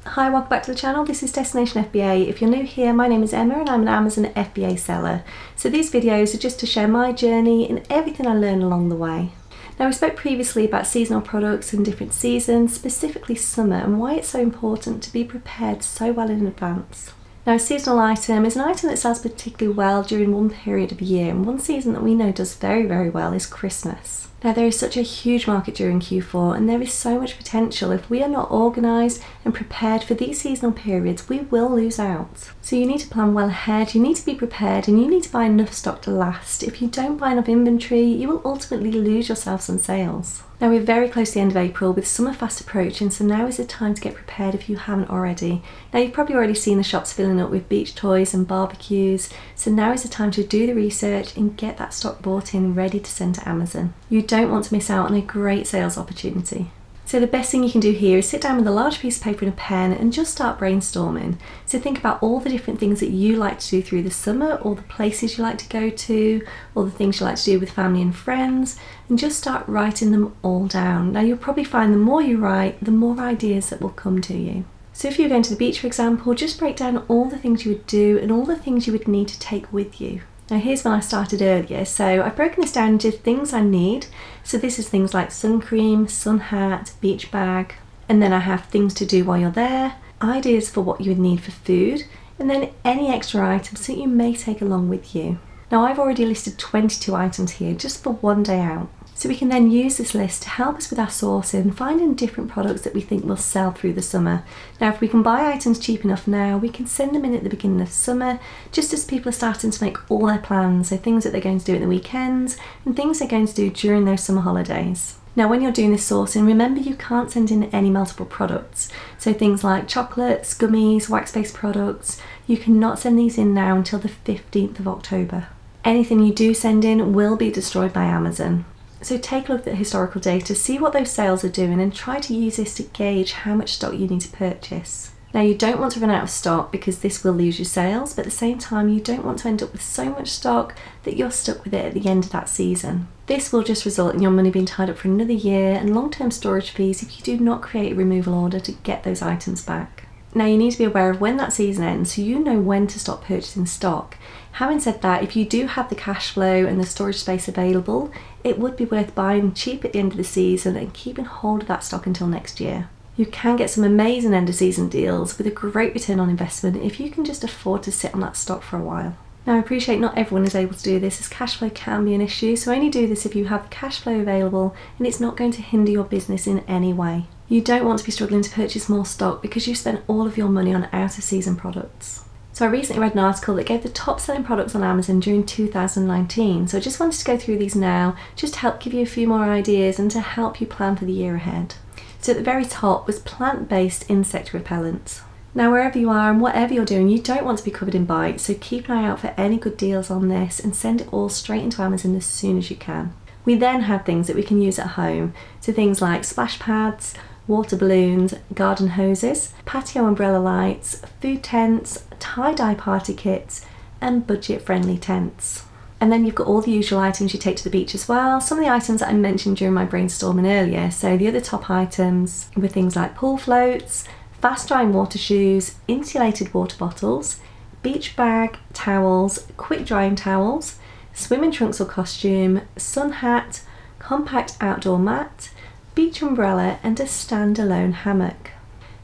Hi, welcome back to the channel. This is Destination FBA. If you're new here, my name is Emma and I'm an Amazon FBA seller. So these videos are just to share my journey and everything I learned along the way. Now, we spoke previously about seasonal products and different seasons, specifically summer, and why it's so important to be prepared so well in advance. Now, a seasonal item is an item that sells particularly well during one period of the year, and one season that we know does very, very well is Christmas. Now, there is such a huge market during Q4 and there is so much potential. If we are not organised and prepared for these seasonal periods, we will lose out. So you need to plan well ahead, you need to be prepared, and you need to buy enough stock to last. If you don't buy enough inventory, you will ultimately lose yourself some sales. Now, we're very close to the end of April with summer fast approaching, so now is the time to get prepared if you haven't already. Now, you've probably already seen the shops filling up with beach toys and barbecues, so now is the time to do the research and get that stock bought in ready to send to Amazon. You don't want to miss out on a great sales opportunity. So the best thing you can do here is sit down with a large piece of paper and a pen and just start brainstorming. So think about all the different things that you like to do through the summer, or the places you like to go to, or the things you like to do with family and friends, and just start writing them all down. Now, you'll probably find the more you write, the more ideas that will come to you. So if you're going to the beach, for example, just break down all the things you would do and all the things you would need to take with you. Now, here's when I started earlier. So I've broken this down into things I need. So this is things like sun cream, sun hat, beach bag. And then I have things to do while you're there, ideas for what you would need for food, and then any extra items that you may take along with you. Now, I've already listed 22 items here just for one day out. So we can then use this list to help us with our sourcing, finding different products that we think will sell through the summer. Now, if we can buy items cheap enough now, we can send them in at the beginning of summer, just as people are starting to make all their plans. So things that they're going to do at the weekends and things they're going to do during those summer holidays. Now, when you're doing this sourcing, remember you can't send in any multiple products. So things like chocolates, gummies, wax-based products, you cannot send these in now until the 15th of October. Anything you do send in will be destroyed by Amazon. So take a look at the historical data, see what those sales are doing, and try to use this to gauge how much stock you need to purchase. Now, you don't want to run out of stock because this will lose your sales, but at the same time you don't want to end up with so much stock that you're stuck with it at the end of that season. This will just result in your money being tied up for another year and long-term storage fees if you do not create a removal order to get those items back. Now, you need to be aware of when that season ends so you know when to stop purchasing stock. Having said that, if you do have the cash flow and the storage space available, it would be worth buying cheap at the end of the season and keeping hold of that stock until next year. You can get some amazing end of season deals with a great return on investment if you can just afford to sit on that stock for a while. Now, I appreciate not everyone is able to do this, as cash flow can be an issue, so only do this if you have the cash flow available and it's not going to hinder your business in any way. You don't want to be struggling to purchase more stock because you spent all of your money on out of season products. So I recently read an article that gave the top selling products on Amazon during 2019. So I just wanted to go through these now, just to help give you a few more ideas and to help you plan for the year ahead. So at the very top was plant-based insect repellent. Now, wherever you are and whatever you're doing, you don't want to be covered in bites, so keep an eye out for any good deals on this and send it all straight into Amazon as soon as you can. We then have things that we can use at home. So things like splash pads, water balloons, garden hoses, patio umbrella lights, food tents, tie-dye party kits, and budget-friendly tents. And then you've got all the usual items you take to the beach as well. Some of the items that I mentioned during my brainstorming earlier. So the other top items were things like pool floats, fast-drying water shoes, insulated water bottles, beach bag, towels, quick-drying towels, swimming trunks or costume, sun hat, compact outdoor mat, beach umbrella, and a standalone hammock.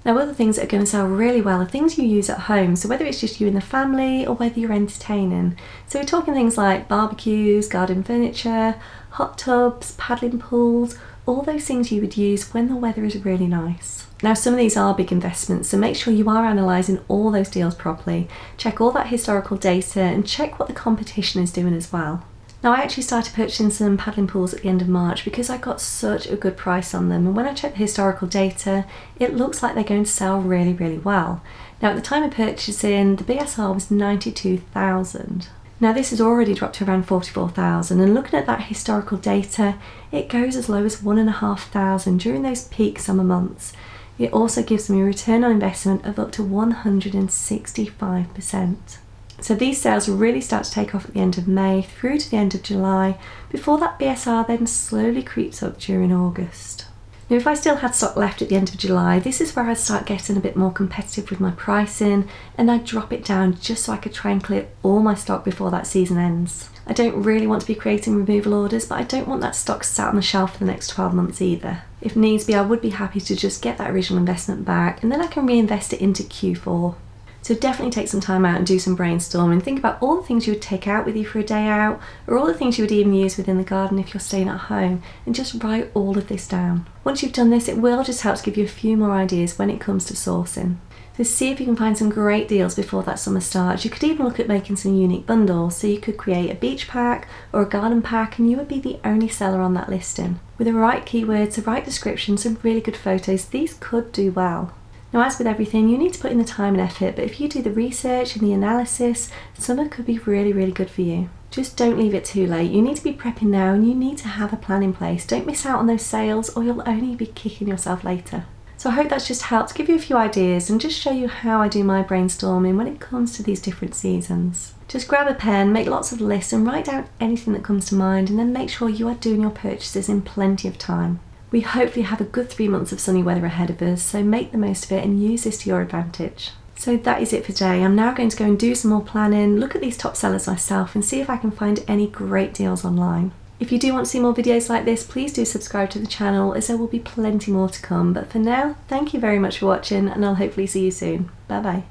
Now, other things that are going to sell really well are things you use at home, so whether it's just you and the family or whether you're entertaining. So we're talking things like barbecues, garden furniture, hot tubs, paddling pools, all those things you would use when the weather is really nice. Now, some of these are big investments, so make sure you are analysing all those deals properly. Check all that historical data and check what the competition is doing as well. Now, I actually started purchasing some paddling pools at the end of March because I got such a good price on them, and when I checked the historical data, it looks like they're going to sell really, really well. Now, at the time of purchasing, the BSR was 92,000. Now, this has already dropped to around 44,000, and looking at that historical data, it goes as low as 1,500 during those peak summer months. It also gives me a return on investment of up to 165%. So these sales really start to take off at the end of May through to the end of July, before that BSR then slowly creeps up during August. Now if I still had stock left at the end of July, this is where I'd start getting a bit more competitive with my pricing, and I'd drop it down just so I could try and clear all my stock before that season ends. I don't really want to be creating removal orders, but I don't want that stock sat on the shelf for the next 12 months either. If needs be, I would be happy to just get that original investment back, and then I can reinvest it into Q4. So definitely take some time out and do some brainstorming. Think about all the things you would take out with you for a day out, or all the things you would even use within the garden if you're staying at home, and just write all of this down. Once you've done this, it will just help to give you a few more ideas when it comes to sourcing. So see if you can find some great deals before that summer starts. You could even look at making some unique bundles, so you could create a beach pack or a garden pack, and you would be the only seller on that listing. With the right keywords, the right description, some really good photos, these could do well. Now, as with everything, you need to put in the time and effort, but if you do the research and the analysis, summer could be really, really good for you. Just don't leave it too late. You need to be prepping now, and you need to have a plan in place. Don't miss out on those sales, or you'll only be kicking yourself later. So I hope that's just helped give you a few ideas and just show you how I do my brainstorming when it comes to these different seasons. Just grab a pen, make lots of lists, and write down anything that comes to mind, and then make sure you are doing your purchases in plenty of time. We hopefully have a good 3 months of sunny weather ahead of us, so make the most of it and use this to your advantage. So that is it for today. I'm now going to go and do some more planning, look at these top sellers myself, and see if I can find any great deals online. If you do want to see more videos like this, please do subscribe to the channel, as there will be plenty more to come. But for now, thank you very much for watching, and I'll hopefully see you soon. Bye bye.